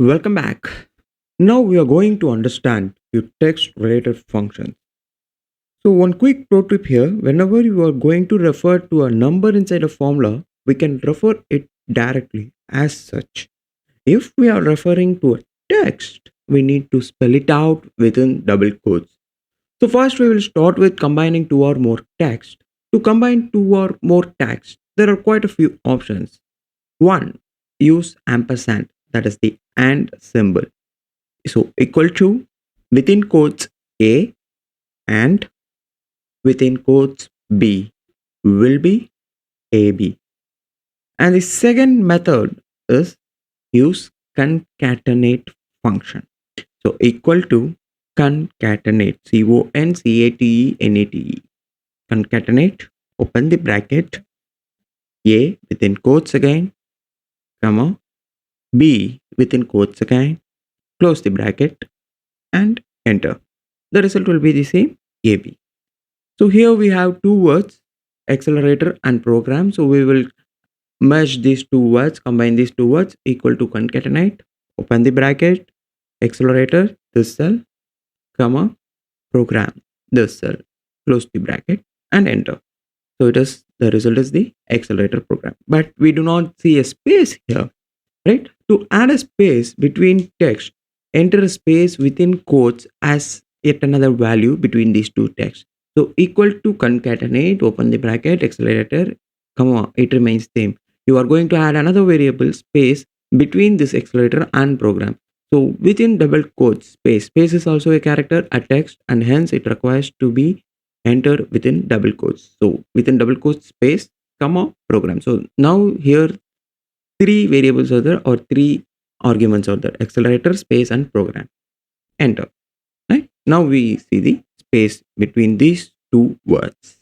Welcome back. Now we are going to understand your text related functions. So, one quick pro tip here whenever you are going to refer to a number inside a formula, we can refer it directly as such. If we are referring to a text, we need to spell it out within double quotes. So, first we will start with combining two or more text. To combine two or more text, there are quite a few options. One, use ampersand, that is the and symbol. So equal to within quotes A and within quotes B will be AB. And the second method is use concatenate function. So equal to concatenate, concatenate, concatenate, open the bracket, A within quotes again, comma, B within quotes again, close the bracket and enter. The result will be the same, AB. So here we have two words, accelerator and program. So we will merge these two words, combine these two words, equal to concatenate, open the bracket, accelerator, this cell, comma, program, this cell, close the bracket and enter. So the result is the accelerator program. But we do not see a space here, right? To add a space between text, enter a space within quotes as yet another value between these two texts. So equal to concatenate, open the bracket, accelerator, comma, it remains same. You are going to add another variable space between this accelerator and program. So within double quotes space is also a character, a text, and hence it requires to be entered within double quotes. So within double quotes space, comma, program. So now here three variables are there or three arguments are there, accelerator, space and program. Enter. Right? Now we see the space between these two words.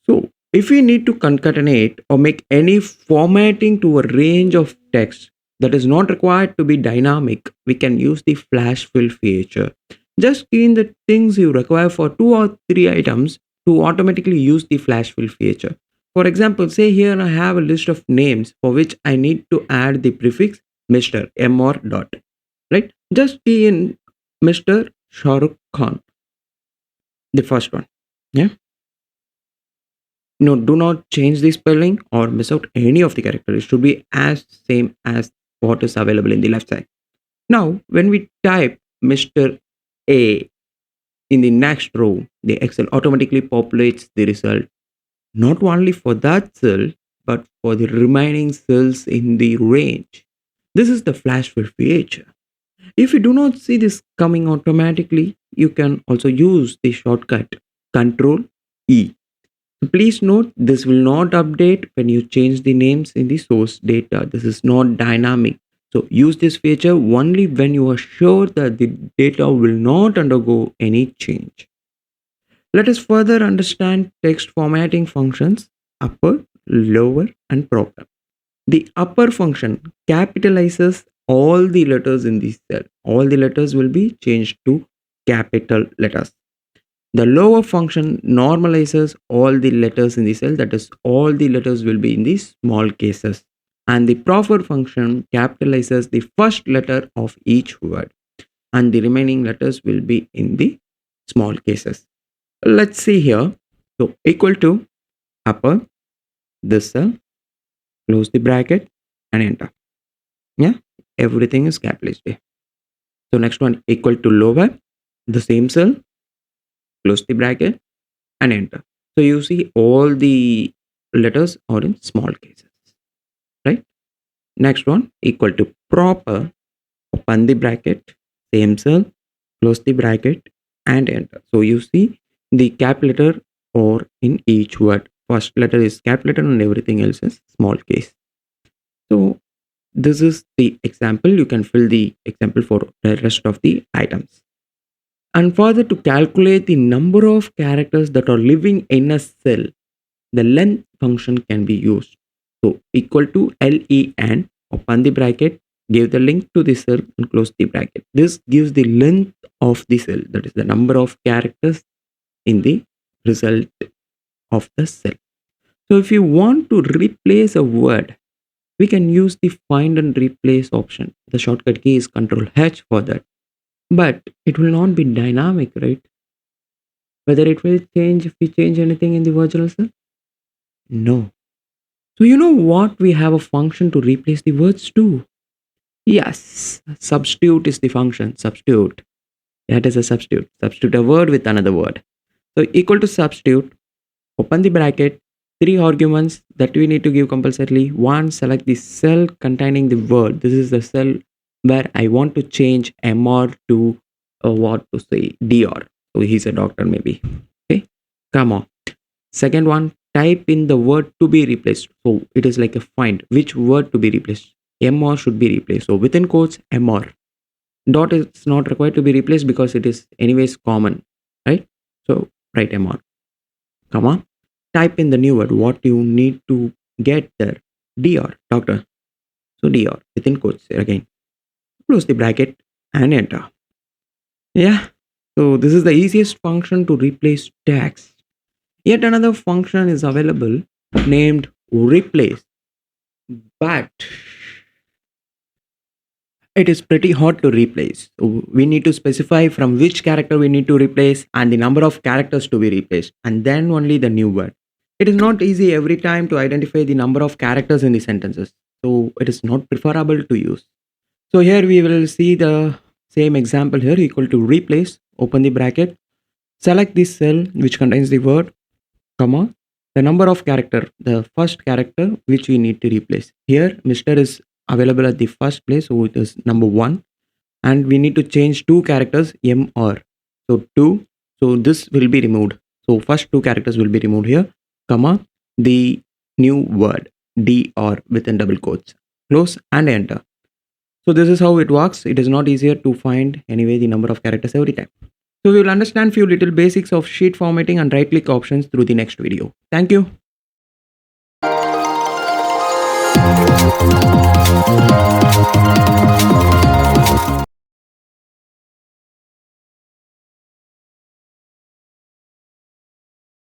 So if we need to concatenate or make any formatting to a range of text that is not required to be dynamic, we can use the flash fill feature. Just key in the things you require for two or three items to automatically use the flash fill feature. For example, say here I have a list of names for which I need to add the prefix Mr. M or dot. Right? Just key in Mr. Shahrukh Khan, the first one. Yeah. No, do not change the spelling or miss out any of the characters. It should be as same as what is available in the left side. Now, when we type Mr. A in the next row, the Excel automatically populates the result not only for that cell but for the remaining cells in the range. This is the flash fill feature. If you do not see this coming automatically, you can also use the shortcut Control E. Please note this will not update when you change the names in the source data. This is not dynamic. So use this feature only when you are sure that the data will not undergo any change. Let us further understand text formatting functions upper, lower, and proper. The upper function capitalizes all the letters in the cell. All the letters will be changed to capital letters. The lower function normalizes all the letters in the cell, that is, all the letters will be in the small cases. And the proper function capitalizes the first letter of each word, and the remaining letters will be in the small cases. Let's see here. So, equal to upper, this cell, close the bracket, and enter. Yeah, everything is capitalized here. So, next one equal to lower, the same cell, close the bracket and enter. So you see all the letters are in small cases, right? Next one equal to proper, open the bracket, same cell, close the bracket and enter. So you see the cap letter or in each word. First letter is cap letter and everything else is small case. So this is the example. You can fill the example for the rest of the items. And further, to calculate the number of characters that are living in a cell, the length function can be used. So equal to len, open the bracket, give the link to the cell and close the bracket. This gives the length of the cell, that is the number of characters in the result of the cell. So if you want to replace a word we can use the find and replace option. The shortcut key is Control H for that. But it will not be dynamic, right? Whether it will change if we change anything in the virtual cell? No. So you know what? We have a function to replace the words too. Yes, substitute is the function. Substitute. That is a substitute. Substitute a word with another word. So equal to substitute. Open the bracket. 3 arguments that we need to give compulsorily. One, select the cell containing the word. This is the cell where I want to change MR to what to say DR. So he's a doctor maybe. Okay, come on. Second one, type in the word to be replaced. So it is like a find which word to be replaced. MR should be replaced. So within quotes, MR. Dot is not required to be replaced because it is anyways common, right? So write MR. Come on. Type in the new word what you need to get there. DR, doctor. So DR within quotes again. Close the bracket and enter. Yeah. So this is the easiest function to replace text. Yet another function is available named replace, but it is pretty hard to replace. So we need to specify from which character we need to replace and the number of characters to be replaced, and then only the new word. It is not easy every time to identify the number of characters in the sentences, so it is not preferable to use. So here we will see the same example here equal to replace, open the bracket, select this cell which contains the word, comma, the number of character, the first character which we need to replace. Here Mr. is available at the first place, so it is number 1, and we need to change 2 characters MR. So 2, so this will be removed. So first 2 characters will be removed here, comma, the new word DR within double quotes. Close and enter. So this is how it works. It is not easier to find anyway the number of characters every time. So we will understand few little basics of sheet formatting and right click options through the next video. Thank you.